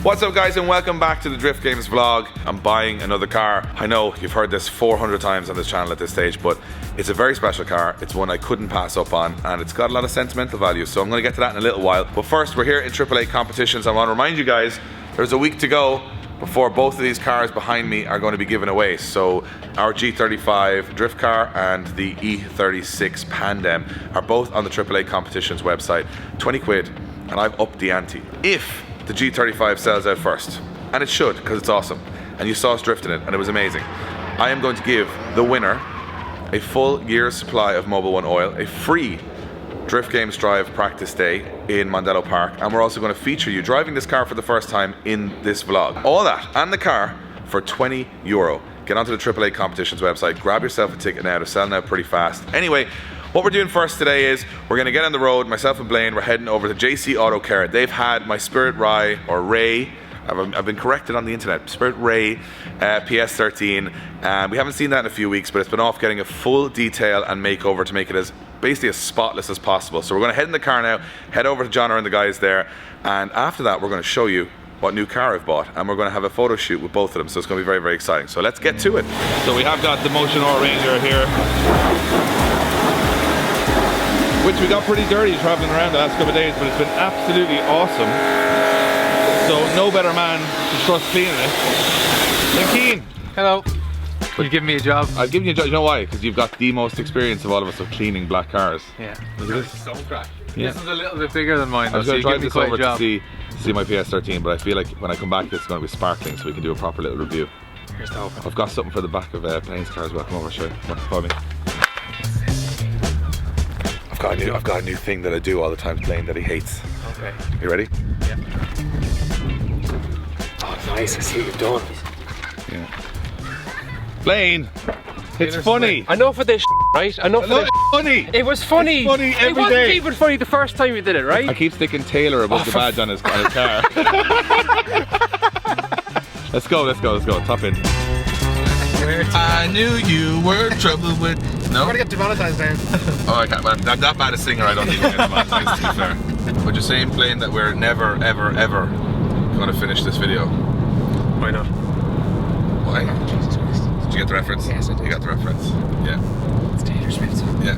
What's up guys, and welcome back to the Drift Games vlog. I'm buying another car. I know you've heard this 400 times on this channel at this stage, but it's a very special car. It's one I couldn't pass up on, and it's got a lot of sentimental value, so I'm going to get to that in a little while. But first, we're here in AAA competitions. I want to remind you guys, there's a week to go before both of these cars behind me are going to be given away. So our G35 drift car and the E36 Pandem are both on the AAA competitions website. 20 quid, and I've upped the ante. If the G35 sells out first, and it should, because it's awesome, and you saw us drifting it and it was amazing, I am going to give the winner a full year's supply of Mobil 1 oil, a free Drift Games Drive practice day in Mondello Park, and we're also going to feature you driving this car for the first time in this vlog. All that and the car for €20. Get onto the AAA competitions website, grab yourself a ticket now. They're selling out pretty fast. Anyway, what we're doing first today is we're going to get on the road, myself and Blaine. We're heading over to JC Autocare. They've had my Spirit Ray, or Ray, I've been corrected on the internet, Spirit Ray PS13. We haven't seen that in a few weeks, but it's been off getting a full detail and makeover to make it as basically as spotless as possible. So we're going to head in the car now, head over to John and the guys there, and after that we're going to show you what new car I've bought, and we're going to have a photo shoot with both of them, so it's going to be very, very exciting. So let's get to it. So we have got the Motion Oil Ranger here, which we got pretty dirty traveling around the last couple of days, but it's been absolutely awesome. So no better man to trust cleaning it than Keane. Hello. You've given me a job. I've given you a job. You know why? Because you've got the most experience of all of us of cleaning black cars. Yeah. Look at this. So crack. Yeah. This is a little bit bigger than mine, though, I was going to drive this over to see my PS13, but I feel like when I come back it's going to be sparkling, so we can do a proper little review. Here's the open. I've got something for the back of Blaine's car as well. Come over, show you. Come on, follow me. I've got a new thing that I do all the time to Blaine that he hates. Okay. You ready? Yeah. Oh, nice. I see what you've done. Yeah. Blaine, it's funny. Enough of this, right? Enough of this. Funny. It was funny. It's funny every It wasn't day. even funny the first time you did it, right? I keep sticking Taylor above the badge on his car. Let's go. Top in. I knew you were trouble with. No? I'm gonna get demonetized now. Oh, I can't. I'm that bad a singer, I don't need to get demonetized, to be fair. But you're saying, Blaine, that we're never, ever, ever gonna finish this video? Why not? Why? Jesus Christ. Did you get the reference? Yes, I did. You got the reference? Yeah. It's Taylor Swift. Yeah.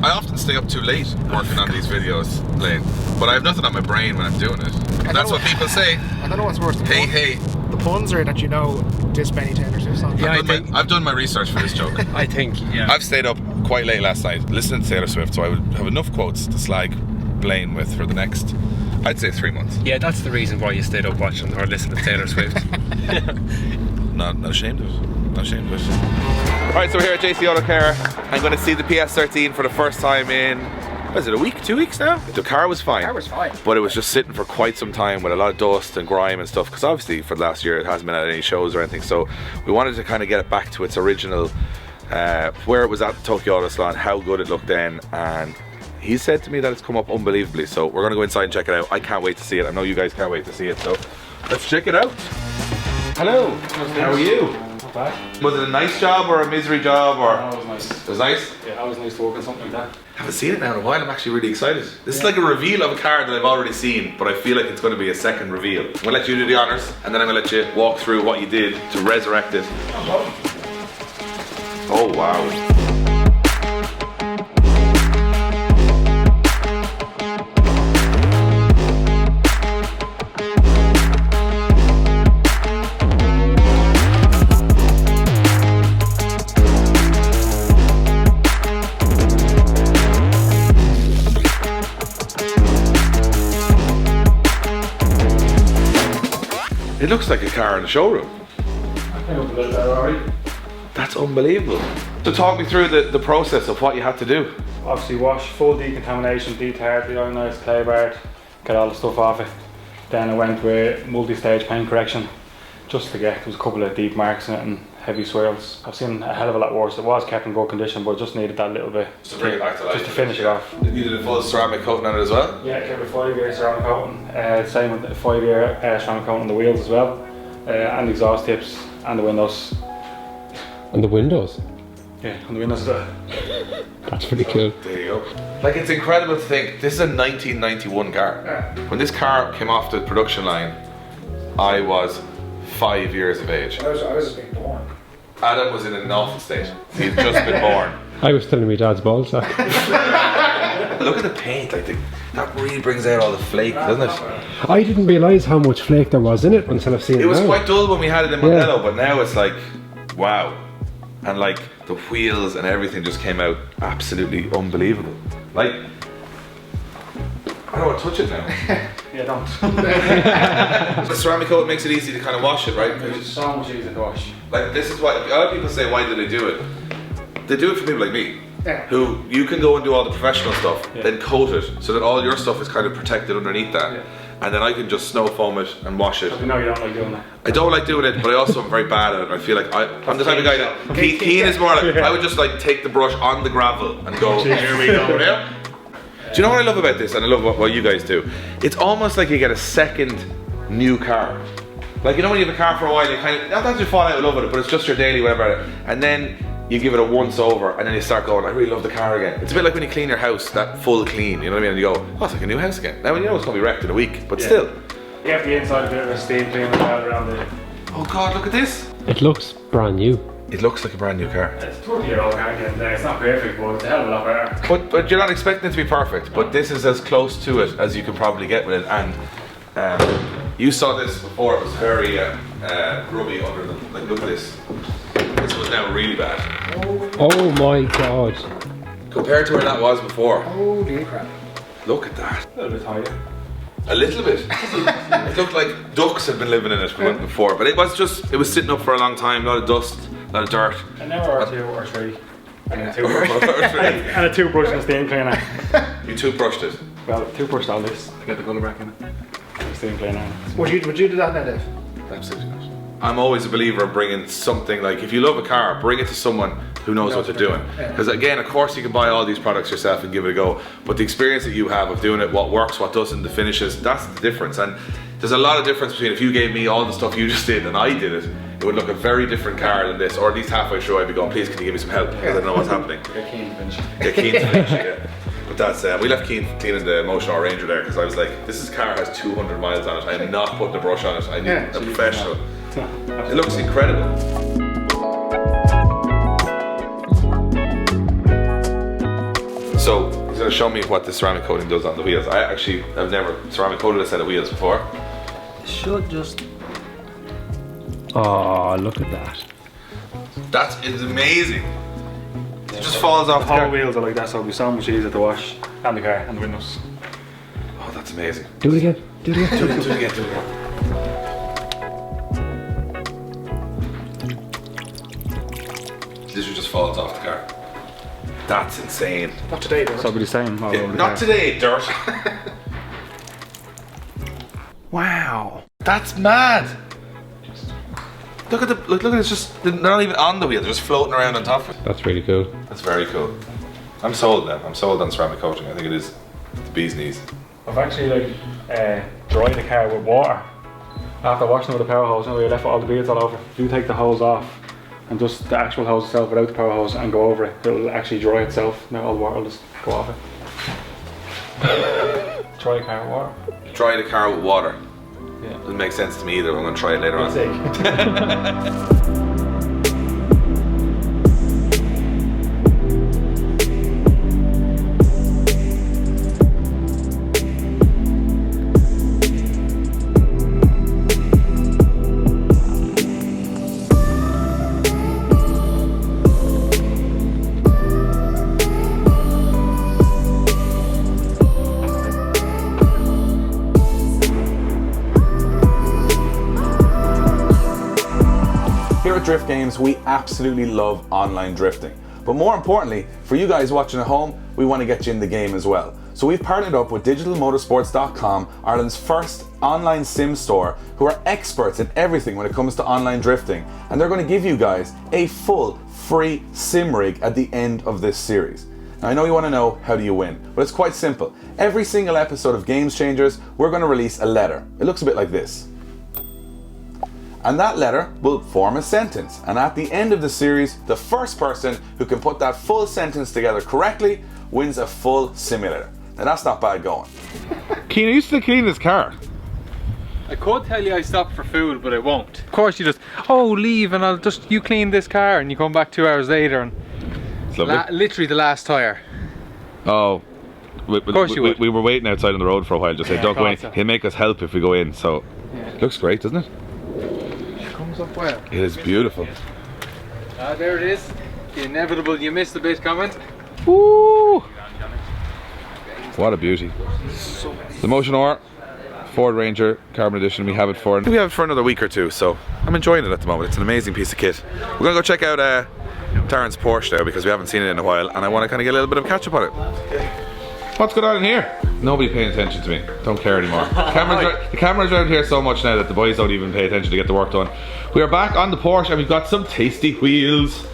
I often stay up too late working on these videos, Blaine, but I have nothing on my brain when I'm doing it. That's what people say. I don't know what's worse. Hey. The puns are that you know this many Taylor Swift songs. Yeah, I've done my research for this joke. I think, yeah. I've stayed up quite late last night listening to Taylor Swift, so I would have enough quotes to slag Blaine with for the next, I'd say 3 months. Yeah, that's the reason why you stayed up watching or listening to Taylor Swift. Not ashamed of it. Not ashamed of it. Alright, so we're here at JC Autocare. I'm going to see the PS13 for the first time in, what is it, a week, 2 weeks now? The car was fine. But it was just sitting for quite some time with a lot of dust and grime and stuff, because obviously for the last year it hasn't been at any shows or anything, so we wanted to kind of get it back to its original, where it was at the Tokyo Auto Salon, how good it looked then, and he said to me that it's come up unbelievably, so we're going to go inside and check it out. I can't wait to see it. I know you guys can't wait to see it, so let's check it out. Hello, how are you? Not bad. Was it a nice job or a misery job? Or? No, it was nice. It was nice? Yeah, always nice to work on something like that. I haven't seen it now in a while. I'm actually really excited. This is like a reveal of a car that I've already seen, but I feel like it's going to be a second reveal. I'm going to let you do the honours, and then I'm going to let you walk through what you did to resurrect it. Oh wow. It looks like a car in the showroom. I came up a little better already. That's unbelievable. So talk me through the process of what you had to do. Obviously wash, full decontamination, detard, deionized, clay barred, get all the stuff off it. Then I went with multi-stage paint correction, just to get, there was a couple of deep marks in it and heavy swirls. I've seen a hell of a lot worse. It was kept in good condition, but just needed that little bit. Just to bring it back to life. Just to finish it off. You did a full ceramic coating on it as well? Yeah, kept a 5-year ceramic coating. Same with the 5-year ceramic coating on the wheels as well. And the exhaust tips and the windows. And the windows? Yeah, on the windows as well. That's pretty cool. There you go. Like, it's incredible to think, this is a 1991 car. Yeah. When this car came off the production line, I was 5 years of age. I was just being born. Adam was in an awful state. He'd just been born. I was telling me dad's ball sack. Look at the paint, like that really brings out all the flake, doesn't it? I didn't realise how much flake there was in it until I've seen it. It was now. quite dull when we had it in Modelo, but now it's like, wow. And like the wheels and everything just came out absolutely unbelievable. Like, I don't want to touch it now. Yeah, don't. The ceramic coat makes it easy to kind of wash it, right? It's so much easier to wash. Like, this is why a lot of people say, why do they do it? They do it for people like me. Yeah. Who you can go and do all the professional stuff, Yeah. then coat it so that all your stuff is kind of protected underneath that. Yeah. And then I can just snow foam it and wash it. I know you don't like doing that. I don't like doing it, but I also am very bad at it. I feel like I'm the type of guy that Keen is more like, I would just like take the brush on the gravel and go, here we go now. Do you know what I love about this? And I love what you guys do. It's almost like you get a second new car. Like, you know when you have a car for a while, you kind of, not that you fall out of love with it, but it's just your daily whatever. And then you give it a once over and then you start going, I really love the car again. It's a bit like when you clean your house, that full clean, you know what I mean? And you go, oh, it's like a new house again. Now you know it's going to be wrecked in a week, but still. You have the inside a bit of a steam cleaner around the. Oh God, look at this. It looks brand new. It looks like a brand new car. It's a 20-year-old car again there. It's not perfect, but it's a hell of a lot better. But you're not expecting it to be perfect, but this is as close to it as you can probably get with it. And you saw this before, it was very grubby under them. Like, look at this. This was now really bad. Oh my god. Compared to where that was before. Holy crap. Look at that. A little bit tighter. A little bit. It looked like ducks had been living in it before, but it was sitting up for a long time, a lot of dust, a lot of dirt. An hour or two or three. And a You and a toothbrush and a steam cleaner. toothbrushed it. Well, toothbrushed all this to get the colour back in it. And a steam cleaner. Would you do that now, Dave? Absolutely not. I'm always a believer of bringing something, like if you love a car, bring it to someone who knows what they're doing. Because again, of course you can buy all these products yourself and give it a go, but the experience that you have of doing it, what works, what doesn't, the finishes, that's the difference. And there's a lot of difference between if you gave me all the stuff you just did and I did it, it would look a very different car than this, or at least halfway through I'd be going, please can you give me some help, because I don't know what's happening. Get keen to finish. Get Keen to finish it, yeah. But that's, we left Keen cleaning the Motion R Ranger there, because I was like, this car has 200 miles on it, I am not putting a brush on it, I need a professional. It looks incredible. So he's going to show me what the ceramic coating does on the wheels. I actually have never ceramic coated a set of wheels before. Should just. Oh, look at that. That is amazing. It just falls off The the whole car. wheels are like that, so it'll be so much easier to wash. And the car and the windows. Oh, that's amazing. Do it again. Do it again. Do it again, do it again. Literally just falls off the car. That's insane. Not today, though. So it'll be the same all Yeah, over the not car. today, dirt. Wow, that's mad. Look at look at it, it's just, they're not even on the wheel, they're just floating around on top of it. That's really cool. That's very cool. I'm sold now. I'm sold on ceramic coating. I think it is the bee's knees. I've actually dried the car with water. After washing it with the power hose, you know, we left all the beads all over. If you take the hose off and just the actual hose itself without the power hose and go over it, it'll actually dry itself. Now all the water will just go off it. Try the car with water. Try the car with water. Yeah. Doesn't make sense to me either. I'm going to try it later on. Here at Drift Games, we absolutely love online drifting. But more importantly, for you guys watching at home, we want to get you in the game as well. So we've partnered up with digitalmotorsports.com, Ireland's first online sim store, who are experts in everything when it comes to online drifting. And they're going to give you guys a full free sim rig at the end of this series. Now I know you want to know, how do you win? But it's quite simple. Every single episode of Games Changers, we're going to release a letter. It looks a bit like this. And that letter will form a sentence. And at the end of the series, the first person who can put that full sentence together correctly wins a full simulator. Now that's not bad going. Keen, are you still cleaning this car? I could tell you I stopped for food, but I won't. Of course you just, oh, leave and you clean this car, and you come back 2 hours later and literally the last tyre. Oh. Of course you would. We were waiting outside on the road for a while, just said, don't go in. He'll make us help if we go in, so. It looks great, doesn't it? It comes up well. It is beautiful. Ah, there it is. The inevitable you missed a bit comment. Woo! What a beauty. The Motion R Ford Ranger Carbon Edition. We have it for another week or two, so I'm enjoying it at the moment. It's an amazing piece of kit. We're gonna go check out Darren's Porsche now because we haven't seen it in a while, and I want to kind of get a little bit of a catch up on it. What's going on in here? Nobody paying attention to me. Don't care anymore. The cameras around here so much now that the boys don't even pay attention to get the work done. We are back on the Porsche and we've got some tasty wheels.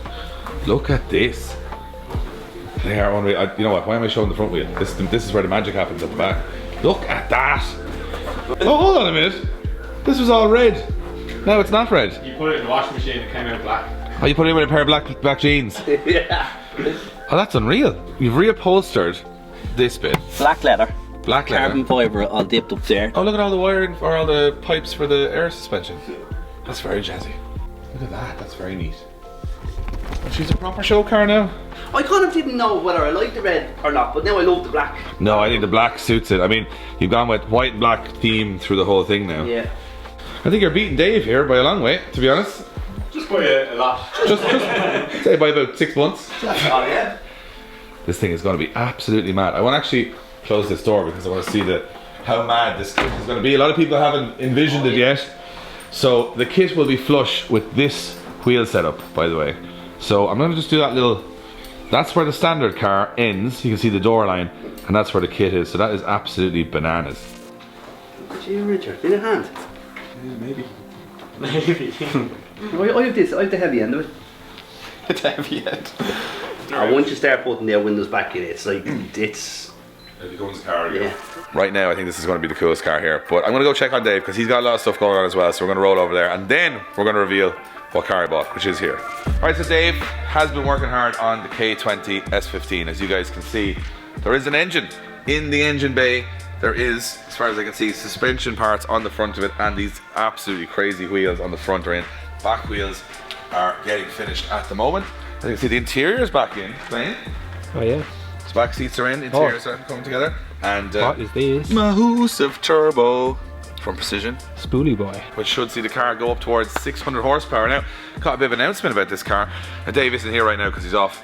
Look at this. They are unreal. You know what? Why am I showing the front wheel? This is where the magic happens at the back. Look at that. Oh, hold on a minute. This was all red. Now it's not red. You put it in the washing machine and it came out black. Oh, you put it in with a pair of black jeans. Yeah. Oh, that's unreal. You've reupholstered this bit. Black leather. Black leather. Carbon fibre all dipped up there. Oh, look at all the wiring or all the pipes for the air suspension. That's very jazzy. Look at that. That's very neat. Oh, she's a proper show car now. I kind of didn't know whether I liked the red or not, but now I love the black. No, I think the black suits it. I mean, you've gone with white and black theme through the whole thing now. Yeah. I think you're beating Dave here by a long way, to be honest. Just by a lot. Just say by about 6 months. Oh yeah. This thing is going to be absolutely mad. I want to actually close this door because I want to see how mad this kit is going to be. A lot of people haven't envisioned it yet. So the kit will be flush with this wheel setup, by the way. So I'm going to just do that little, that's where the standard car ends. You can see the door line, and that's where the kit is. So that is absolutely bananas. Look at you, Richard, in your hand. Yeah, maybe. I have this, I have the heavy end of it. It's heavy end. Once you start putting their windows back in, it's like, it's... It becomes a car again. Yeah. Right now, I think this is going to be the coolest car here. But I'm going to go check on Dave because he's got a lot of stuff going on as well. So we're going to roll over there and then we're going to reveal what car I bought, which is here. Alright, so Dave has been working hard on the K24 S15. As you guys can see, there is an engine in the engine bay. There is, as far as I can see, suspension parts on the front of it, and these absolutely crazy wheels on the front are in. Back wheels are getting finished at the moment. As you can see, the interior is back in. Playing. Oh yeah. The back seats are in, interiors are coming together. And What is this? massive turbo from Precision, Spoolie boy. which should see the car go up towards 600 horsepower. Now, got a bit of an announcement about this car. Now, Dave isn't here right now because he's off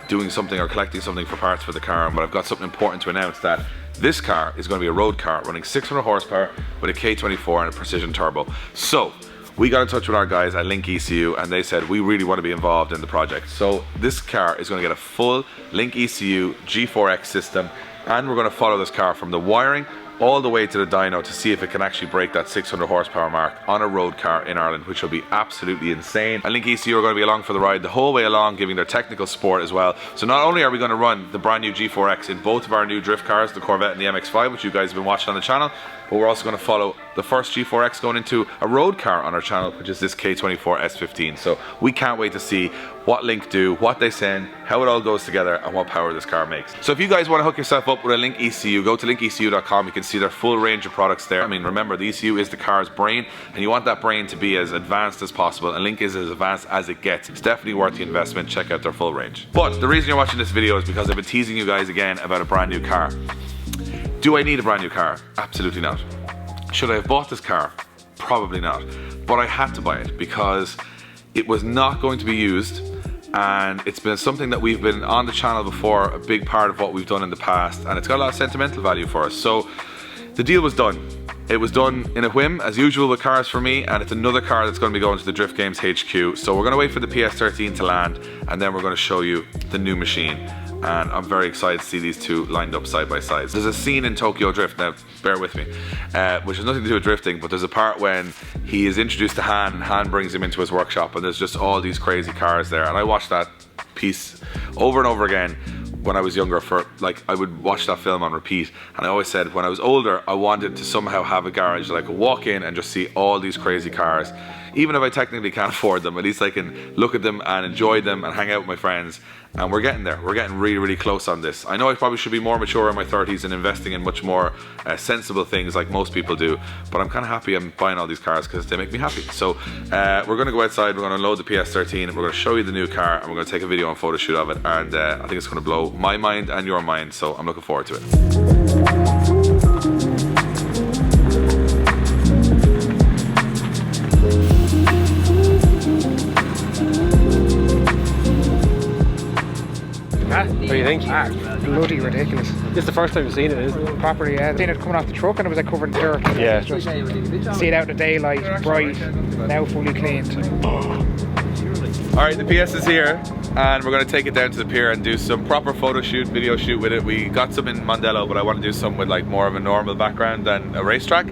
doing something or collecting something for parts for the car, but I've got something important to announce, that this car is going to be a road car running 600 horsepower with a K24 and a Precision turbo. So we got in touch with our guys at Link ECU and they said we really want to be involved in the project. So this car is going to get a full Link ECU G4X system, and we're going to follow this car from the wiring all the way to the dyno to see if it can actually break that 600 horsepower mark on a road car in Ireland, which will be absolutely insane. And Link ECU are going to be along for the ride the whole way along, giving their technical support as well. So not only are we going to run the brand new G4X in both of our new drift cars, the Corvette and the MX-5, which you guys have been watching on the channel, but we're also going to follow the first G4X going into a road car on our channel, which is this K24 S15. So we can't wait to see what Link do, what they send, how it all goes together, and what power this car makes. So if you guys want to hook yourself up with a Link ECU, go to linkecu.com. You can see their full range of products there. I mean, remember, the ECU is the car's brain, and you want that brain to be as advanced as possible, and Link is as advanced as it gets. It's definitely worth the investment. Check out their full range. But the reason you're watching this video is because I've been teasing you guys again about a brand new car. Do I need a brand new car? Absolutely not. Should I have bought this car? Probably not. But I had to buy it because it was not going to be used, and it's been something that we've been on the channel before, a big part of what we've done in the past, and it's got a lot of sentimental value for us. So the deal was done. It was done in a whim, as usual with cars for me, and it's another car that's going to be going to the Drift Games HQ. So we're going to wait for the PS13 to land, and then we're going to show you the new machine. And I'm very excited to see these two lined up side by side. There's a scene in Tokyo Drift, now bear with me, which has nothing to do with drifting, but there's a part when he is introduced to Han, and Han brings him into his workshop, and there's just all these crazy cars there. And I watched that piece over and over again when I was younger. For like, I would watch that film on repeat, and I always said when I was older I wanted to somehow have a garage that I could walk in and just see all these crazy cars. even if I technically can't afford them, at least I can look at them and enjoy them and hang out with my friends. And we're getting there. We're getting really, really close on this. I know I probably should be more mature in my 30s and investing in much more sensible things like most people do, but I'm kind of happy I'm buying all these cars because they make me happy. So we're going to go outside, we're going to unload the PS13, we're going to show you the new car, and we're going to take a video and photo shoot of it, and I think it's going to blow my mind and your mind, so I'm looking forward to it. What do you think? Bloody ridiculous. This is the first time you've seen it, isn't it? Properly, yeah. Seen it coming off the truck and it was like covered in dirt. Yeah. Just see it out in the daylight, bright, now fully cleaned. Alright, the PS is here, and we're going to take it down to the pier and do some proper photo shoot, video shoot with it. We got some in Mondello, but I want to do some with like more of a normal background than a racetrack.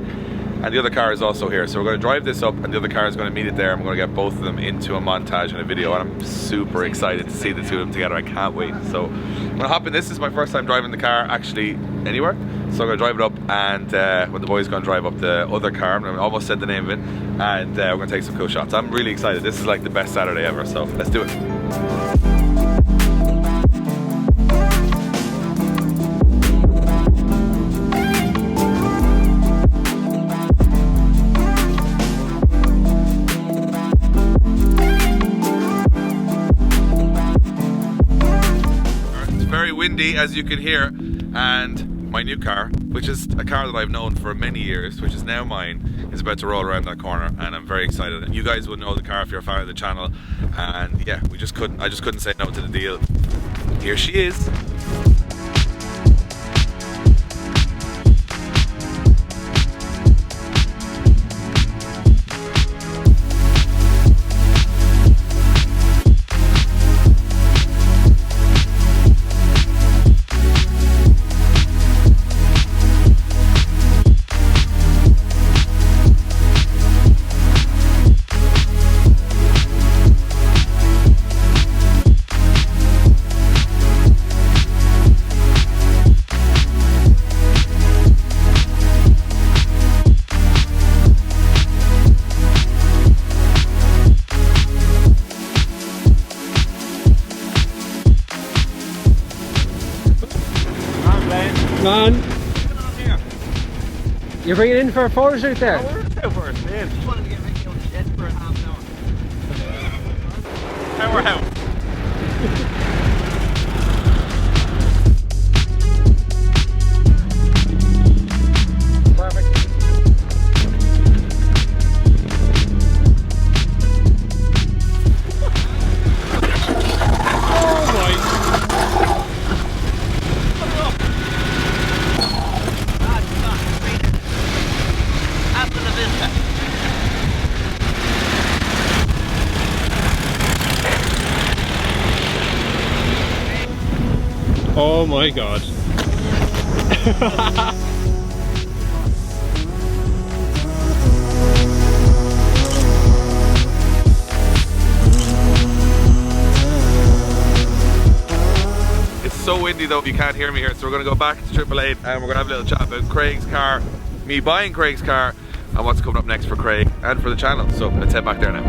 And the other car is also here, so we're going to drive this up and the other car is going to meet it there, and we're going to get both of them into a montage and a video, and I'm super excited to see the two of them together. I can't wait. So I'm going to hop in. This is my first time driving the car actually anywhere, so I'm going to drive it up, and when the boys are going to drive up the other car, I almost said the name of it, and we're going to take some cool shots. I'm really excited. This is like the best Saturday ever, so let's do it. Windy, as you can hear, and my new car, which is a car that I've known for many years, which is now mine, is about to roll around that corner, and I'm very excited. You guys would know the car if you're a fan of the channel, and yeah, I just couldn't say no to the deal. Here she is. Man, you're bringing it in for a photo shoot there? Just wanted to get Ricky on the jet for a half an hour. Powerhouse. Oh my god. It's so windy though, you can't hear me here, so we're going to go back to 888 and we're going to have a little chat about Craig's car, me buying Craig's car, and what's coming up next for Craig and for the channel. So let's head back there now.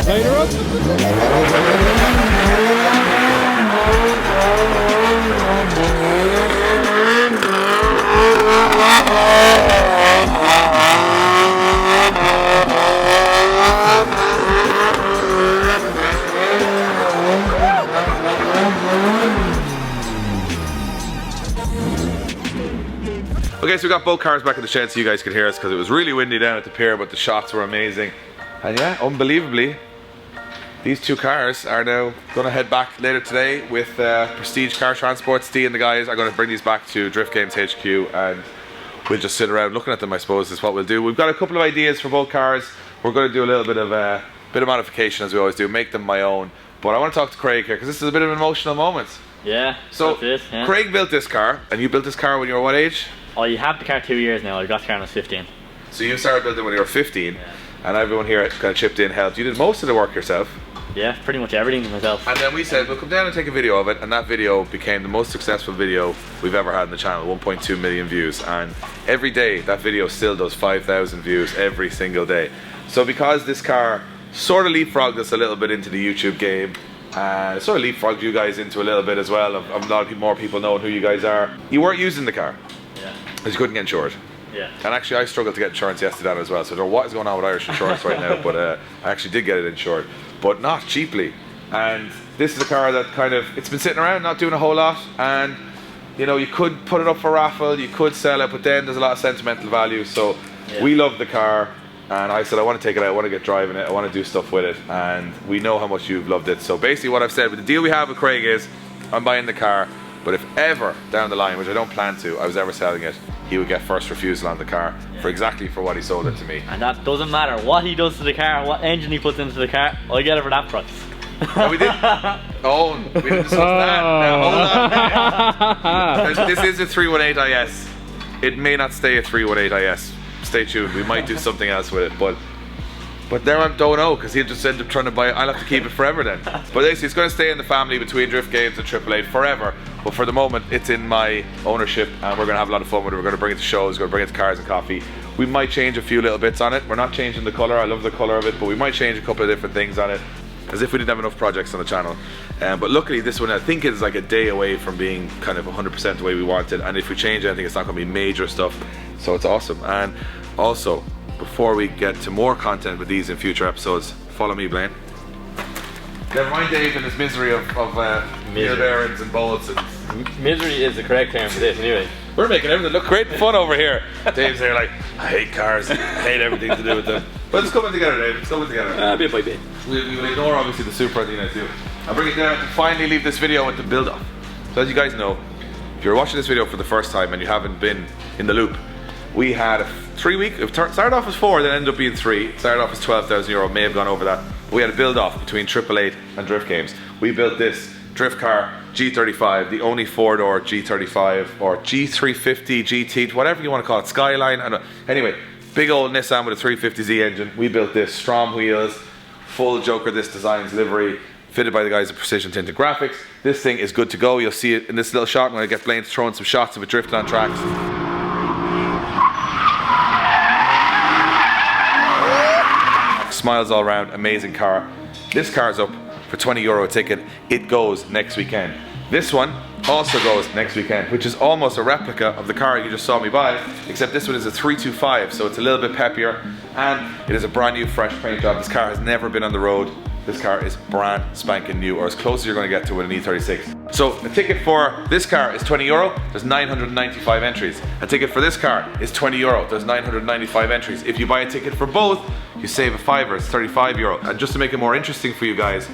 Later up. Okay, so we got both cars back in the shed so you guys could hear us, because it was really windy down at the pier, but the shots were amazing. And yeah, unbelievably, these two cars are now going to head back later today with Prestige Car Transport. Steve and the guys are going to bring these back to Drift Games HQ, and we'll just sit around looking at them, I suppose, is what we'll do. We've got a couple of ideas for both cars. We're going to do a little bit of modification, as we always do, make them my own. But I want to talk to Craig here, because this is a bit of an emotional moment. Yeah, so that's it, yeah. Craig built this car, and you built this car when you were what age? Oh, you have the car 2 years now. I got the car when I was 15. So you started building when you were 15, and everyone here kind of chipped in, helped. You did most of the work yourself. Yeah, pretty much everything myself. And then we said, we'll come down and take a video of it, and that video became the most successful video we've ever had on the channel, 1.2 million views. And every day, that video still does 5,000 views every single day. So because this car sort of leapfrogged us a little bit into the YouTube game, and sort of leapfrogged you guys into a little bit as well, of a lot of more people knowing who you guys are, you weren't using the car. Yeah. Because you couldn't get insured. Yeah. And actually I struggled to get insurance yesterday as well, so I don't know what is going on with Irish insurance right now, but I actually did get it insured, but not cheaply. And this is a car that kind of, it's been sitting around not doing a whole lot, and you know, you could put it up for raffle, you could sell it, but then there's a lot of sentimental value. So we love the car, and I said I want to take it out, I want to get driving it, I want to do stuff with it, and we know how much you've loved it. So basically what I've said with the deal we have with Craig is, I'm buying the car, but if ever down the line, which I don't plan to, I was ever selling it, he would get first refusal on the car for what he sold it to me. And that doesn't matter what he does to the car, what engine he puts into the car, I get it for that price. No, we didn't. Oh, we didn't discuss that. Now, hold on. This is a 318 IS. It may not stay a 318 IS. Stay tuned. We might do something else with it, but there I don't know, because he'll just end up trying to buy it. I'll have to keep it forever then. But basically, it's going to stay in the family between Drift Games and AAA forever. But for the moment, it's in my ownership, and we're going to have a lot of fun with it. We're going to bring it to shows, we're going to bring it to Cars and Coffee. We might change a few little bits on it. We're not changing the colour. I love the colour of it, but we might change a couple of different things on it, as if we didn't have enough projects on the channel. But luckily this one I think is like a day away from being kind of 100% the way we want it, and if we change anything it's not going to be major stuff, so it's awesome. And also, before we get to more content with these in future episodes, follow me, Blaine. Never mind Dave and his misery of wheel bearings and bolts. And Misery is the correct term for this anyway. we're making everything look great and fun over here. Dave's there like, I hate cars, I hate everything to do with them. But it's coming together, Dave, it's coming together. Bit by bit. We will ignore obviously the Supra at the end too. I'll bring it down to finally leave this video with the build up. So as you guys know, if you're watching this video for the first time and you haven't been in the loop, we had a 3 week, it started off as 4, then ended up being 3. It started off as €12,000, may have gone over that. We had a build off between 888 and Drift Games. We built this drift car, G35, the only 4-door G35 or G350, GT, whatever you want to call it, Skyline. I don't know. Anyway, big old Nissan with a 350Z engine. We built this, Strom wheels, full Joker This Designs livery, fitted by the guys at Precision Tinted Graphics. This thing is good to go. You'll see it in this little shot. I'm going to get Blaine throwing some shots of it drifting on tracks. Smiles all around, amazing car. This car's up for €20 a ticket. It goes next weekend. This one also goes next weekend, which is almost a replica of the car you just saw me buy, except this one is a 325, so it's a little bit peppier, and it is a brand new fresh paint job. This car has never been on the road. This car is brand spanking new, or as close as you're going to get to with an E36. So a ticket for this car is €20. There's 995 entries. A ticket for this car is €20. There's 995 entries. If you buy a ticket for both, you save a fiver. It's €35. And just to make it more interesting for you guys,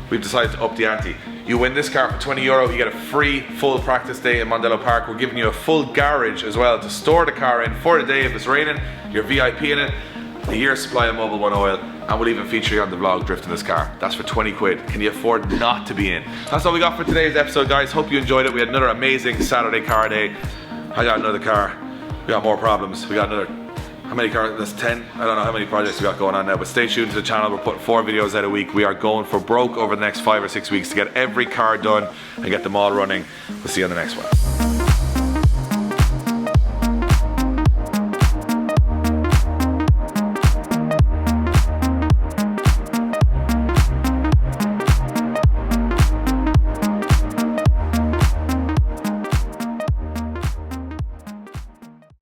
we've decided to up the ante. You win this car for €20, you get a free full practice day in Mondello Park. We're giving you a full garage as well to store the car in for the day if it's raining. You're VIP in it. A year's supply of Mobil 1 oil, and we'll even feature you on the vlog drifting this car. That's for 20 quid. Can you afford not to be in? That's all we got for today's episode, guys. Hope you enjoyed it. We had another amazing Saturday car day. I got another car. We got more problems. We got another, how many cars? That's 10. I don't know how many projects we got going on now, but stay tuned to the channel. We're putting 4 videos out a week. We are going for broke over the next 5 or 6 weeks to get every car done and get them all running. We'll see you on the next one.